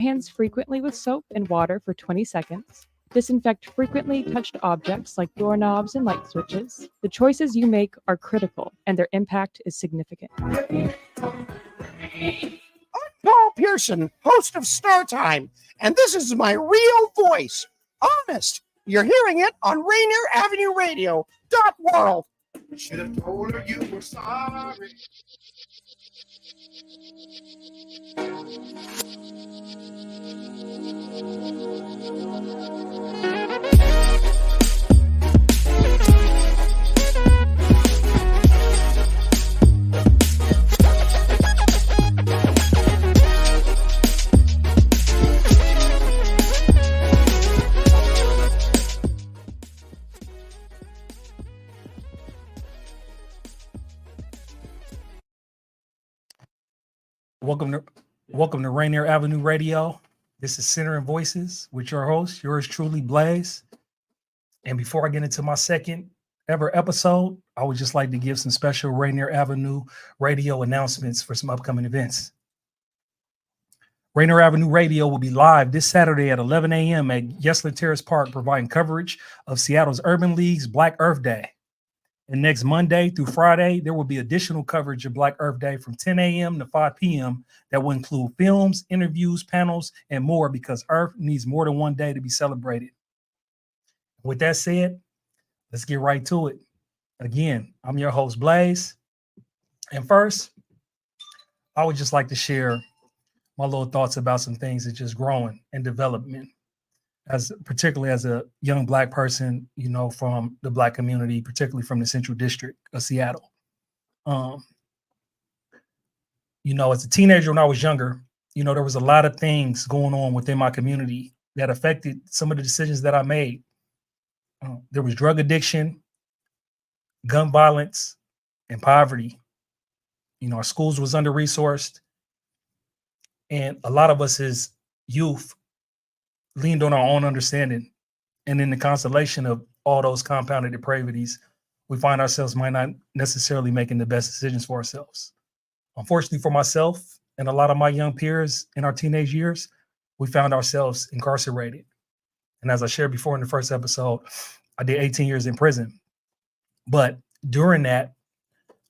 Hands frequently with soap and water for 20 seconds. Disinfect frequently touched objects like doorknobs and light switches. The choices you make are critical, and their impact is significant. Paul Pearson, host of Star Time, and this is my real voice. Honest. You're hearing it on Rainier Avenue Radio .world. Should have told her you were sorry. Welcome to Rainier Avenue Radio. This is Centering Voices with your host, yours truly, Blaze. And before I get into my second ever episode, I would just like to give some special Rainier Avenue Radio announcements for some upcoming events. Rainier Avenue Radio will be live this Saturday at 11 a.m. at Yesler Terrace Park, providing coverage of Seattle's Urban League's Black Earth Day. And next Monday through Friday, there will be additional coverage of Black Earth Day from 10 a.m. to 5 p.m. that will include films, interviews, panels, and more, because Earth needs more than one day to be celebrated. With that said, let's get right to it. Again, I'm your host, Blaze. And first, I would just like to share my little thoughts about some things that just growing and development, particularly as a young Black person, from the Black community, particularly from the Central District of Seattle. As a teenager when I was younger, there was a lot of things going on within my community that affected some of the decisions that I made. There was drug addiction, gun violence, and poverty. Our schools was under-resourced. And a lot of us as youth leaned on our own understanding. And in the constellation of all those compounded depravities, we find ourselves might not necessarily making the best decisions for ourselves. Unfortunately for myself and a lot of my young peers in our teenage years, we found ourselves incarcerated. And as I shared before in the first episode, I did 18 years in prison. But during that,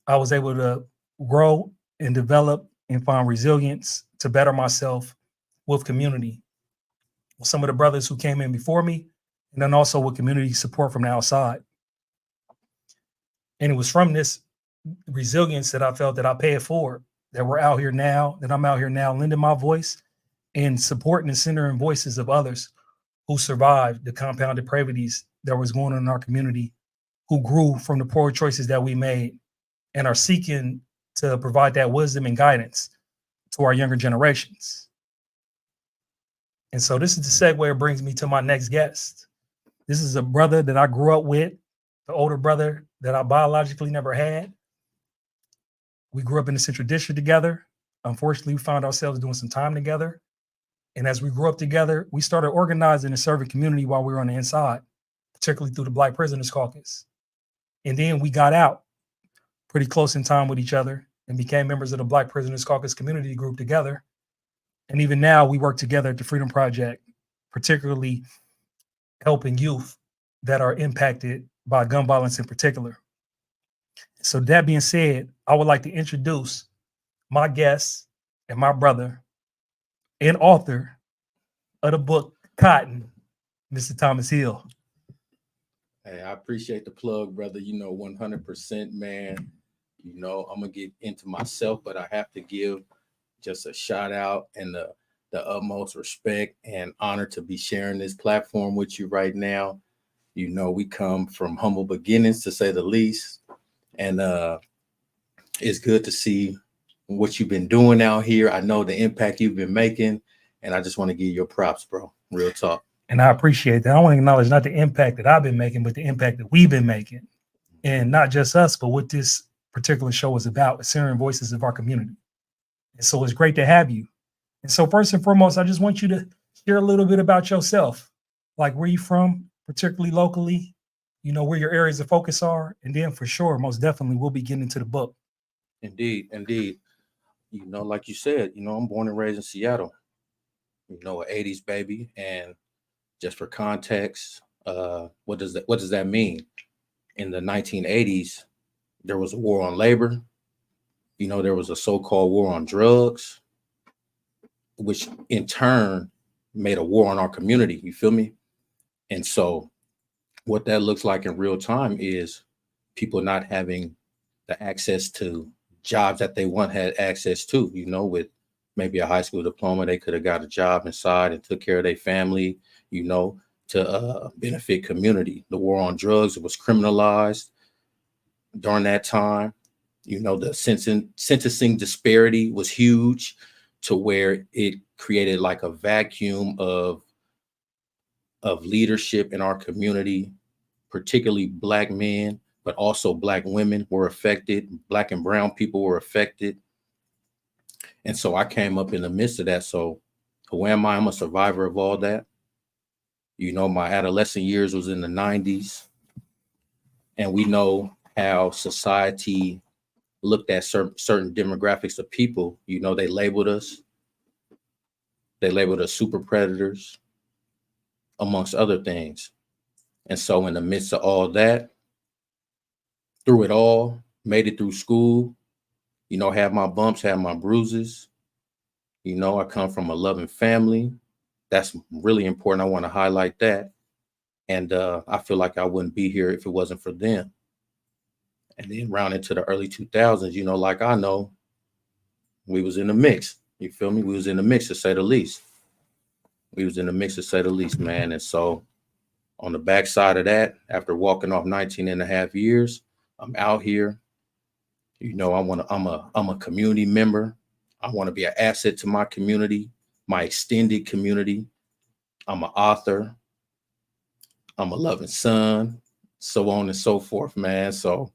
I was able to grow and develop and find resilience to better myself with community, with some of the brothers who came in before me, and then also with community support from the outside. And it was from this resilience that I felt that I pay it forward, that we're out here now, that I'm out here now lending my voice and supporting and centering voices of others who survived the compound depravities that was going on in our community, who grew from the poor choices that we made and are seeking to provide that wisdom and guidance to our younger generations. And so this is the segue that brings me to my next guest. This is a brother that I grew up with, the older brother that I biologically never had. We grew up in the Central District together. Unfortunately, we found ourselves doing some time together. And as we grew up together, we started organizing and serving community while we were on the inside, particularly through the Black Prisoners Caucus. And then we got out pretty close in time with each other and became members of the Black Prisoners Caucus community group together. And even now we work together at the Freedom Project, particularly helping youth that are impacted by gun violence in particular. So that being said, I would like to introduce my guest and my brother and author of the book Cotton, Mr. Thomas Hill. Hey, I appreciate the plug, brother. 100%, man. I'm going to get into myself, but I have to give just a shout out and the utmost respect and honor to be sharing this platform with you right now. We come from humble beginnings, to say the least. And it's good to see what you've been doing out here. I know the impact you've been making, and I just want to give you your props, bro. Real talk. And I appreciate that. I want to acknowledge not the impact that I've been making, but the impact that we've been making. And not just us, but what this particular show is about, centering voices of our community. And so it's great to have you. And so first and foremost, I just want you to share a little bit about yourself, like where you from, particularly locally, where your areas of focus are. And then for sure, most definitely, we'll be getting into the book. Indeed. Like you said, I'm born and raised in Seattle. an 80s baby. And just for context, what does that mean? In the 1980s, there was a war on labor. There was a so-called war on drugs, which in turn made a war on our community. You feel me? And so what that looks like in real time is people not having the access to jobs that they once had access to. With maybe a high school diploma, they could have got a job inside and took care of their family, to benefit community. The war on drugs was criminalized during that time. The sentencing disparity was huge, to where it created like a vacuum of leadership in our community, particularly Black men, but also Black women were affected. Black and brown people were affected. And so I came up in the midst of that. So who am I? I'm a survivor of all that. My adolescent years was in the 90s. And we know how society looked at certain demographics of people. They labeled us. They labeled us super predators, amongst other things. And so in the midst of all that, through it all, made it through school, had my bumps, had my bruises. I come from a loving family. That's really important. I want to highlight that. And I feel like I wouldn't be here if it wasn't for them. And then round into the early 2000s, like I know, we was in the mix. You feel me? We was in the mix, to say the least. Man. And so on the backside of that, after walking off 19 and a half years, I'm out here. I'm a community member. I want to be an asset to my community, my extended community. I'm an author. I'm a loving son, so on and so forth, man. So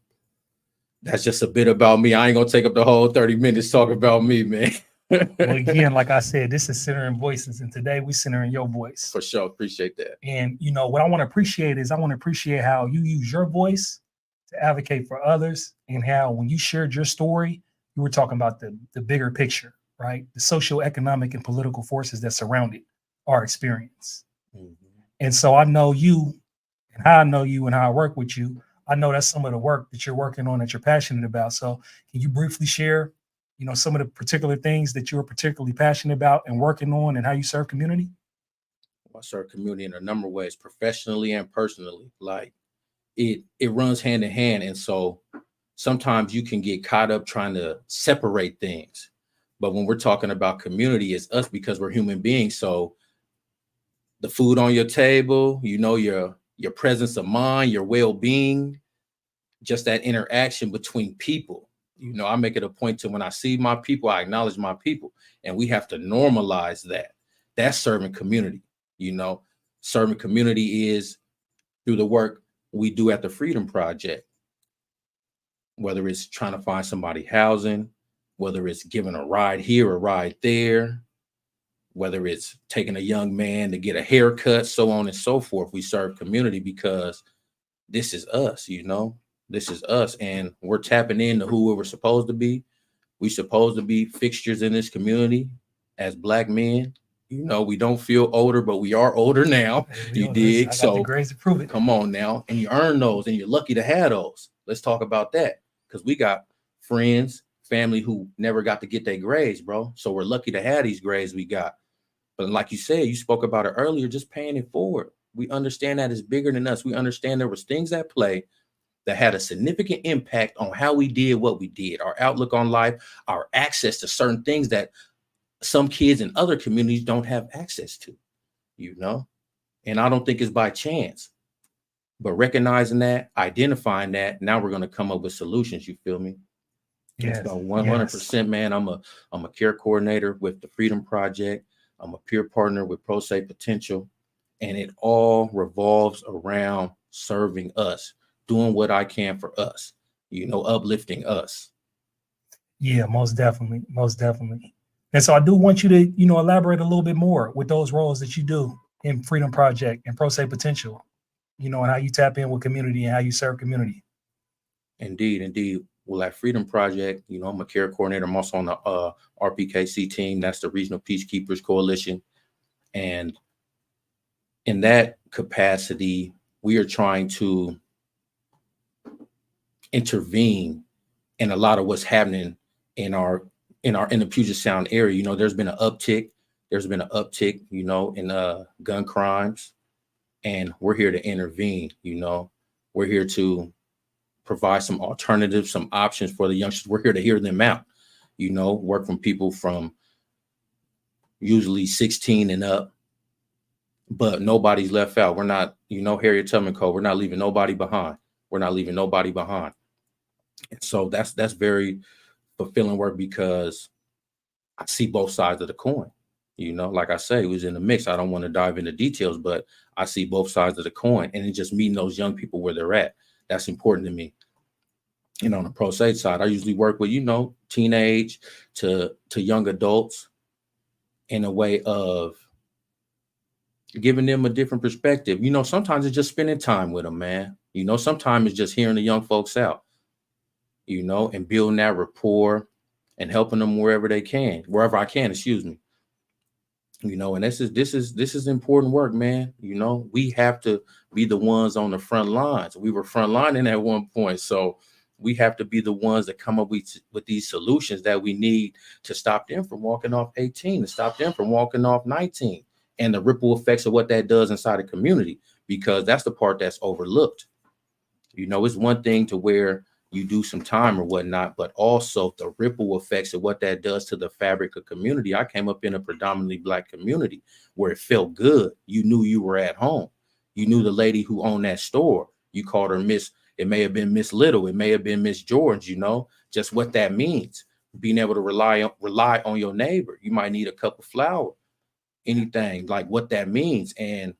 that's just a bit about me. I ain't gonna take up the whole 30 minutes talking about me, man. Well, again, like I said, this is Centering Voices, and today we centering your voice. For sure, appreciate that. And what I want to appreciate is how you use your voice to advocate for others, and how when you shared your story, you were talking about the bigger picture, right? The socioeconomic and political forces that surrounded our experience. Mm-hmm. And so I know you, and how I know you and how I work with you, I know that's some of the work that you're working on, that you're passionate about. So can you briefly share, some of the particular things that you're particularly passionate about and working on, and how you serve community? Well, I serve community in a number of ways, professionally and personally. Like it runs hand in hand. And so sometimes you can get caught up trying to separate things. But when we're talking about community, it's us, because we're human beings. So the food on your table, your presence of mind, your well-being, just that interaction between people. I make it a point to, when I see my people, I acknowledge my people, and we have to normalize that. That's serving community. Serving community is through the work we do at the Freedom Project, whether it's trying to find somebody housing, whether it's giving a ride here, a ride there, whether it's taking a young man to get a haircut, so on and so forth. We serve community because this is us, this is us, and we're tapping into who we're supposed to be. We're supposed to be fixtures in this community as Black men. We don't feel older, but we are older now. You dig? So grades to prove it. Come on now. And you earn those, and you're lucky to have those. Let's talk about that, because we got friends, family who never got to get their grades, bro. So we're lucky to have these grades we got. But like you said, you spoke about it earlier, just paying it forward. We understand that it's bigger than us. We understand there was things at play that had a significant impact on how we did what we did, our outlook on life, our access to certain things that some kids in other communities don't have access to, And I don't think it's by chance. But recognizing that, identifying that, now we're going to come up with solutions. You feel me? Yes. So 100%, man. I'm a care coordinator with the Freedom Project. I'm a peer partner with Pro Se Potential, and it all revolves around serving us, doing what I can for us, uplifting us. Yeah, most definitely. And so I do want you to, elaborate a little bit more with those roles that you do in Freedom Project and Pro Se Potential, and how you tap in with community and how you serve community. Indeed. Well, at Freedom Project, I'm a care coordinator. I'm also on the RPKC team. That's the Regional Peacekeepers Coalition. And in that capacity, we are trying to intervene in a lot of what's happening in the Puget Sound area. You know, there's been an uptick, you know, in gun crimes, and we're here to intervene. You know, we're here to provide some alternatives, some options for the youngsters. We're here to hear them out, you know, work from people from usually 16 and up, but nobody's left out. We're not, you know, Harriet Tubman Code. We're not leaving nobody behind. We're not leaving nobody behind. And so that's very fulfilling work, because I see both sides of the coin. You know, like I say, it was in the mix. I don't want to dive into details, but I see both sides of the coin, and it's just meeting those young people where they're at. That's important to me. And on the pro se side, I usually work with, you know, teenage to young adults in a way of giving them a different perspective. You know, sometimes it's just spending time with them, man. You know, sometimes it's just hearing the young folks out, you know, and building that rapport and helping them wherever I can, excuse me. You know, and this is important work, man. You know, we have to be the ones on the front lines. We were front lining at one point, so we have to be the ones that come up with these solutions that we need to stop them from walking off 18, to stop them from walking off 19, and the ripple effects of what that does inside the community, because that's the part that's overlooked. You know, it's one thing to where you do some time or whatnot, but also the ripple effects of what that does to the fabric of community. I came up in a predominantly Black community where it felt good. You knew you were at home. You knew the lady who owned that store. You called her Miss. It may have been Miss Little. It may have been Miss George. You know, just what that means. Being able to rely on your neighbor. You might need a cup of flour, anything, like what that means. And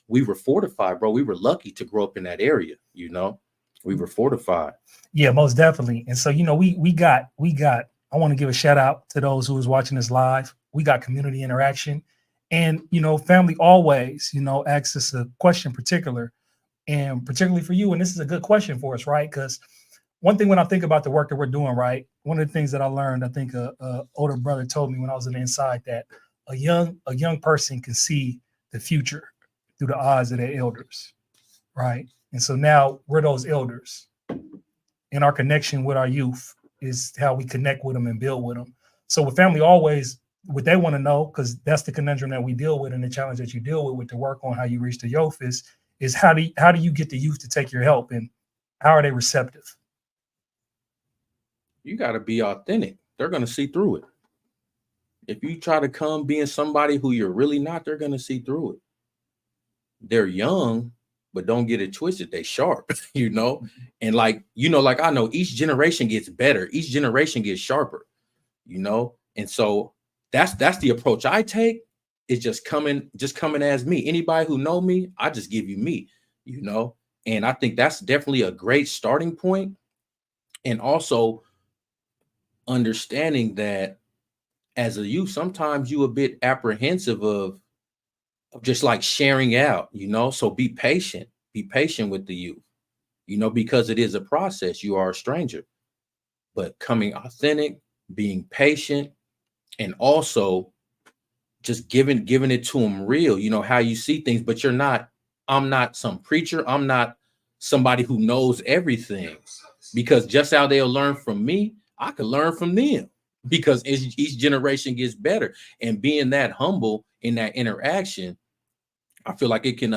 we were fortified, bro. We were lucky to grow up in that area. You know, we were fortified. Yeah, most definitely. And so, you know, we got, I want to give a shout out to those who was watching this live. We got community interaction, and, you know, family always, you know, asks us a question particularly for you. And this is a good question for us, right? Because one thing when I think about the work that we're doing, right, one of the things that I learned, I think a older brother told me when I was on the inside, that a young person can see the future through the eyes of their elders, right? And so now we're those elders. And our connection with our youth is how we connect with them and build with them. So with family always, what they want to know, because that's the conundrum that we deal with, and the challenge that you deal with the work on how you reach the youth is how do you get the youth to take your help, and how are they receptive? You got to be authentic. They're going to see through it. If you try to come being somebody who you're really not, they're going to see through it. They're young, but don't get it twisted. They sharp, you know? And like, you know, like I know each generation gets better. Each generation gets sharper, you know? And so that's the approach I take, is just coming as me. Anybody who know me, I just give you me, you know? And I think that's definitely a great starting point. And also understanding that as a youth, sometimes you a bit apprehensive of just like sharing out, you know? So be patient with the youth, you know, because it is a process. You are a stranger, but coming authentic, being patient, and also just giving it to them real, you know, how you see things. But I'm not some preacher. I'm not somebody who knows everything, because just how they'll learn from me, I could learn from them, because each generation gets better. And being that humble in that interaction, I feel like it can,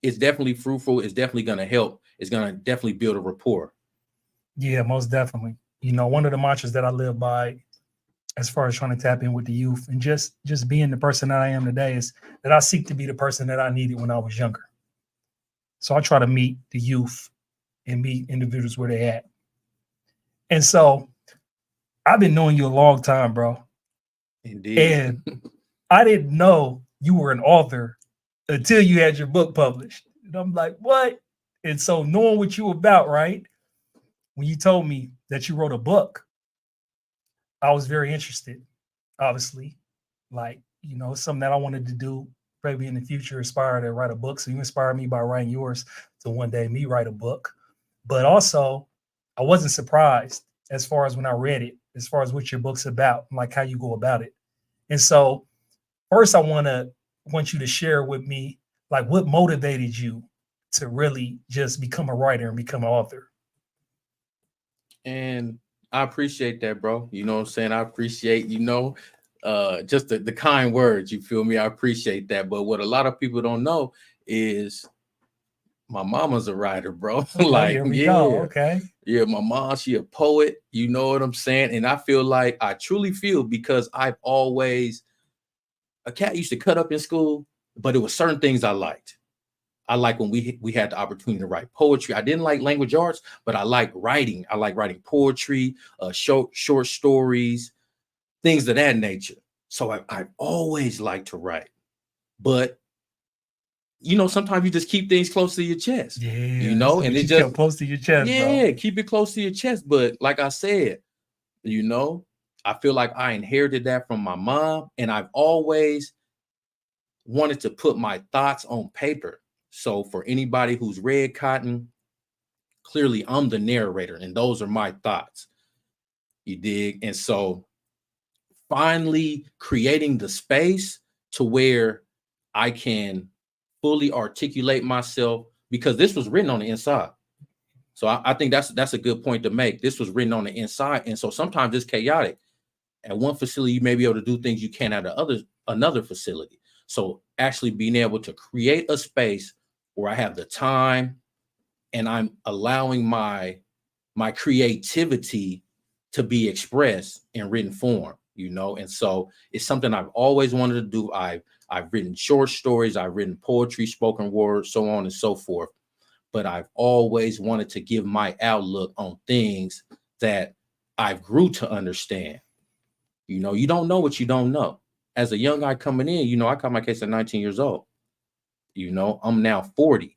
it's definitely fruitful. It's definitely going to help. It's going to definitely build a rapport. Yeah, most definitely. You know, one of the mantras that I live by, as far as trying to tap in with the youth and just being the person that I am today, is that I seek to be the person that I needed when I was younger. So I try to meet the youth and meet individuals where they at. And so I've been knowing you a long time, bro. Indeed. And I didn't know you were an author until you had your book published. And I'm like, what? And so knowing what you were about, right? When you told me that you wrote a book, I was very interested, obviously. Like, you know, something that I wanted to do, maybe in the future, aspire to write a book. So you inspired me by writing yours to one day me write a book. But also, I wasn't surprised as far as when I read it, as far as what your book's about, like how you go about it. And so first I want to want you to share with me, like, what motivated you to really just become a writer and become an author? And I appreciate that, bro. You know what I'm saying? I appreciate, just the kind words. You feel me? I appreciate that. But what a lot of people don't know is my mama's a writer, bro. Okay, here we go. Okay. Yeah, my mom, she a poet. You know what I'm saying? And I feel like I truly feel because I've always, a cat used to cut up in school, but it was certain things I liked. I like when we had the opportunity to write poetry. I didn't like language arts, but I like writing. I like writing poetry, short stories, things of that nature. So I always like to write. But sometimes you just keep things close to your chest. Yeah. And it just close to your chest. Yeah, bro. Keep it close to your chest. But like I said, I feel like I inherited that from my mom, and I've always wanted to put my thoughts on paper. So for anybody who's read Cotton, clearly I'm the narrator, and those are my thoughts. You dig? And so finally creating the space to where I can fully articulate myself, because this was written on the inside. So I think that's a good point to make. This was written on the inside. And so sometimes it's chaotic. At one facility, you may be able to do things you can't at another facility. So actually being able to create a space where I have the time and I'm allowing my creativity to be expressed in written form, and so it's something I've always wanted to do. I've written short stories, I've written poetry, spoken word, so on and so forth. But I've always wanted to give my outlook on things that I've grew to understand. You don't know what you don't know. As a young guy coming in, I caught my case at 19 years old. I'm now 40.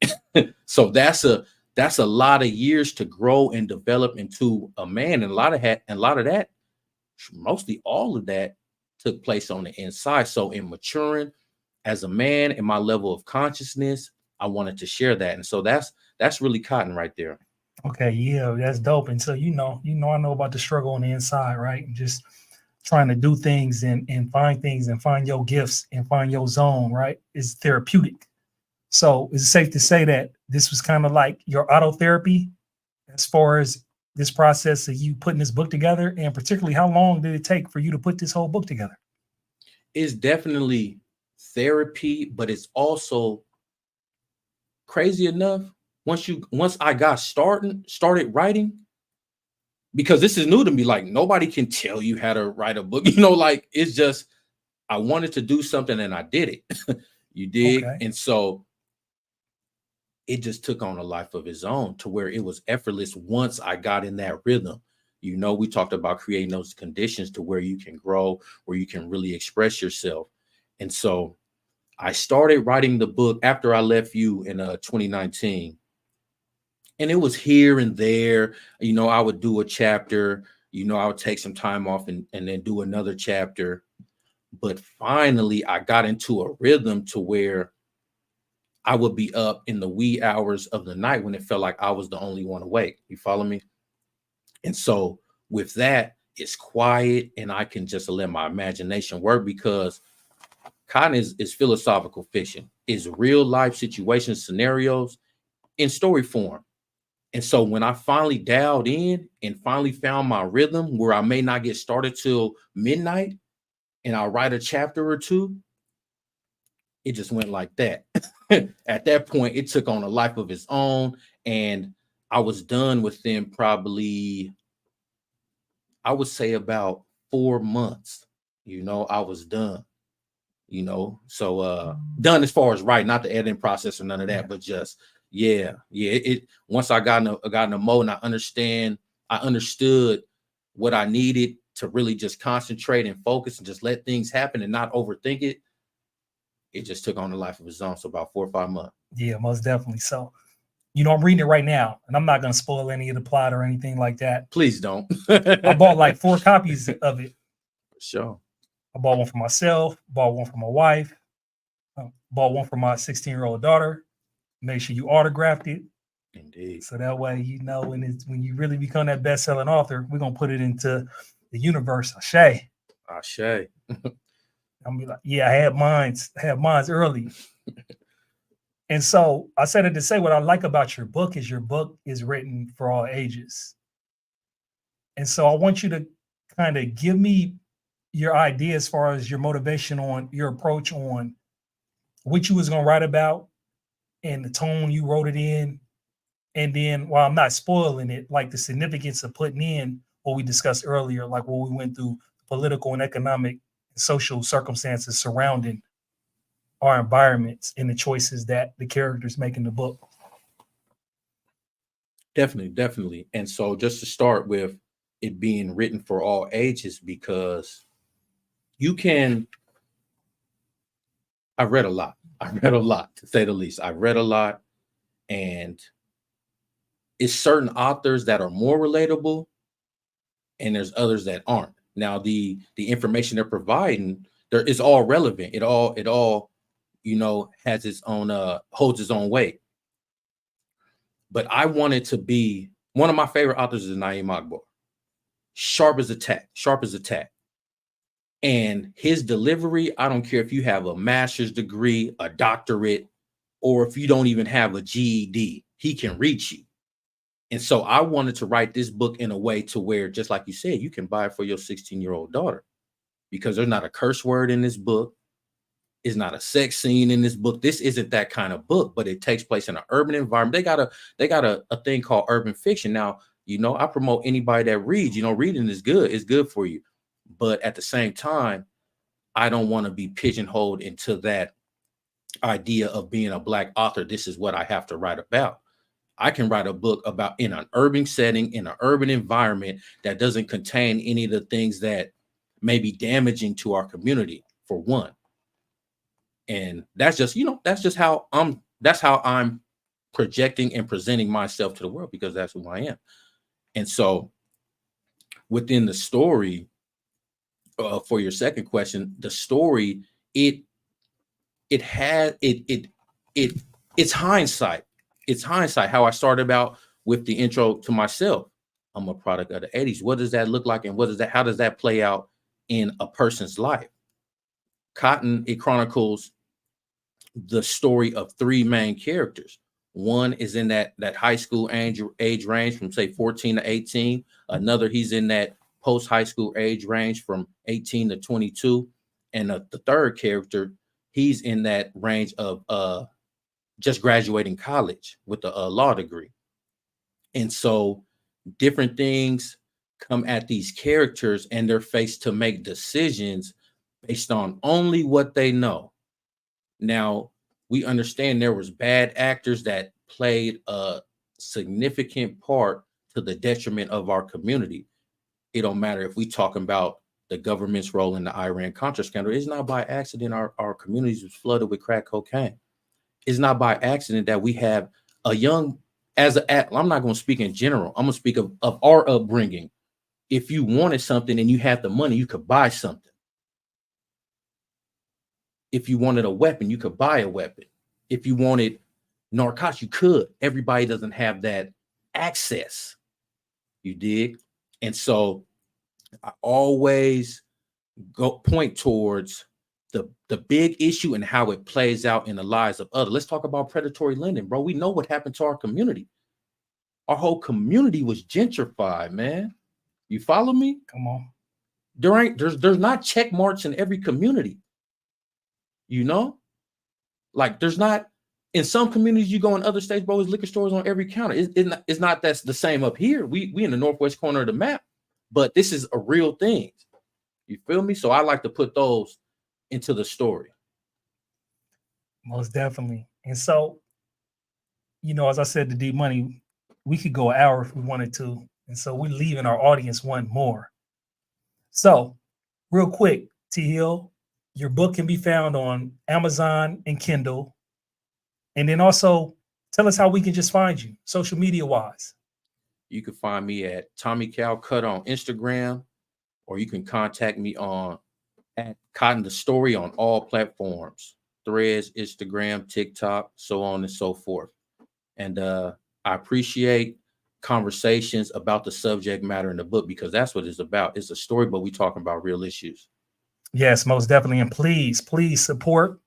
So that's a lot of years to grow and develop into a man. And a lot of that, mostly all of that took place on the inside. So in maturing as a man and my level of consciousness, I wanted to share that. And so that's really Cotton right there. Okay, yeah, that's dope. And so I know about the struggle on the inside, right? And just trying to do things and find things and find your gifts and find your zone, right? Is therapeutic. So is it safe to say that this was kind of like your auto therapy as far as this process of you putting this book together? And particularly, how long did it take for you to put this whole book together? It's definitely therapy, but it's also crazy enough. Once I got started writing, because this is new to me, like nobody can tell you how to write a book, like it's just, I wanted to do something and I did it. You dig? Okay. And so it just took on a life of its own to where it was effortless once I got in that rhythm. We talked about creating those conditions to where you can grow, where you can really express yourself. And so I started writing the book after I left you in 2019. And it was here and there, I would do a chapter, I would take some time off and then do another chapter. But finally, I got into a rhythm to where I would be up in the wee hours of the night when it felt like I was the only one awake. You follow me? And so with that, it's quiet and I can just let my imagination work, because Cotton is philosophical fiction. It's real life situations, scenarios in story form. And so when I finally dialed in and finally found my rhythm where I may not get started till midnight and I'll write a chapter or two, it just went like that. At that point, it took on a life of its own. And I was done within probably, I would say about 4 months, I was done, so done as far as writing, not the editing process or none of that, but just, it once I got in a mode and I understood what I needed to really just concentrate and focus and just let things happen and not overthink it. It just took on a life of its own. So about 4 or 5 months. Yeah, most definitely. So, I'm reading it right now, and I'm not going to spoil any of the plot or anything like that. Please don't. I bought like 4 copies of it. For sure. I bought one for myself, bought one for my wife, bought one for my 16-year-old daughter. Make sure you autographed it. Indeed. So that way, when you really become that best-selling author, we're going to put it into the universe. Ashe. Ashe. I'm be like, yeah, I had mine's early. And so I said it to say what I like about your book is written for all ages. And so I want you to kind of give me your idea as far as your motivation on your approach on what you was going to write about and the tone you wrote it in. And then while I'm not spoiling it, like the significance of putting in what we discussed earlier, like what we went through political and economic and social circumstances surrounding our environments and the choices that the characters make in the book. Definitely. And so just to start with it being written for all ages, because I read a lot, to say the least. I read a lot, and it's certain authors that are more relatable and there's others that aren't. Now, the information they're providing, it's all relevant. It all, has its own, holds its own weight. But I wanted to be, one of my favorite authors is Naeem Akbar. Sharp as a tack. And his delivery, I don't care if you have a master's degree, a doctorate, or if you don't even have a GED, he can reach you. And so I wanted to write this book in a way to where, just like you said, you can buy it for your 16-year-old daughter, because there's not a curse word in this book. It's not a sex scene in this book. This isn't that kind of book, but it takes place in an urban environment. They got a thing called urban fiction. Now, I promote anybody that reads, reading is good. It's good for you. But at the same time, I don't want to be pigeonholed into that idea of being a Black author. This is what I have to write about. I can write a book about in an urban setting, in an urban environment that doesn't contain any of the things that may be damaging to our community, for one. And that's just, how I'm projecting and presenting myself to the world, because that's who I am. And so within the story, for your second question, the story, it's hindsight. It's hindsight. How I started out with the intro to myself. I'm a product of the 80s. What does that look like? And how does that play out in a person's life? Cotton, it chronicles the story of three main characters. One is in that high school age range from, say, 14 to 18. Another, he's in that post-high school age range from 18 to 22. And the third character, he's in that range of just graduating college with a law degree. And so different things come at these characters, and they're faced to make decisions based on only what they know. Now, we understand there was bad actors that played a significant part to the detriment of our community. It don't matter if we talking about the government's role in the Iran-Contra scandal. It's not by accident our communities was flooded with crack cocaine. It's not by accident that we have a young, I'm not going to speak in general. I'm going to speak of our upbringing. If you wanted something and you had the money, you could buy something. If you wanted a weapon, you could buy a weapon. If you wanted narcotics, you could. Everybody doesn't have that access. You dig? And so I always point towards the big issue and how it plays out in the lives of others. Let's talk about predatory lending, bro. We know what happened to our community. Our whole community was gentrified, man. You follow me? Come on. There's not check marks in every community. Like there's not, in some communities you go in other states, bro, there's liquor stores on every counter. It's not that's the same up here. We in the northwest corner of the map, but this is a real thing. You feel me? So I like to put those into the story. Most definitely. And so, as I said to D Money, we could go an hour if we wanted to. And so we're leaving our audience one more. So real quick, T Hill, your book can be found on Amazon and Kindle. And then also tell us how we can just find you social media wise. You can find me at Tommy Calcutta on Instagram, or you can contact me at Cotton the Story on all platforms, Threads, Instagram, TikTok, so on and so forth. And I appreciate conversations about the subject matter in the book, because that's what it's about. It's a story, but we talking about real issues. Yes, most definitely. And please support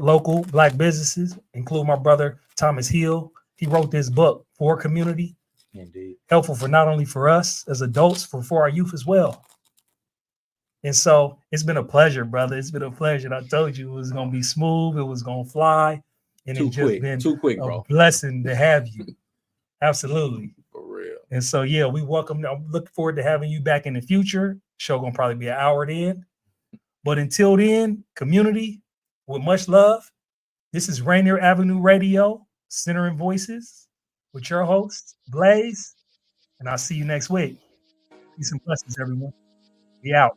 local Black businesses, include my brother Thomas Hill. He wrote this book for community, Indeed. helpful for not only for us as adults, for our youth as well. And so it's been a pleasure, brother. It's been a pleasure. I told you it was gonna be smooth, it was gonna fly, and it's just been Too quick, a bro. blessing to have you. Absolutely. For real. And so yeah, we welcome. I'm looking forward to having you back in the future. Show gonna probably be an hour then. But until then, community, with much love, this is Rainier Avenue Radio, Centering Voices, with your host, Blaze. And I'll see you next week. Peace and blessings, everyone. We out.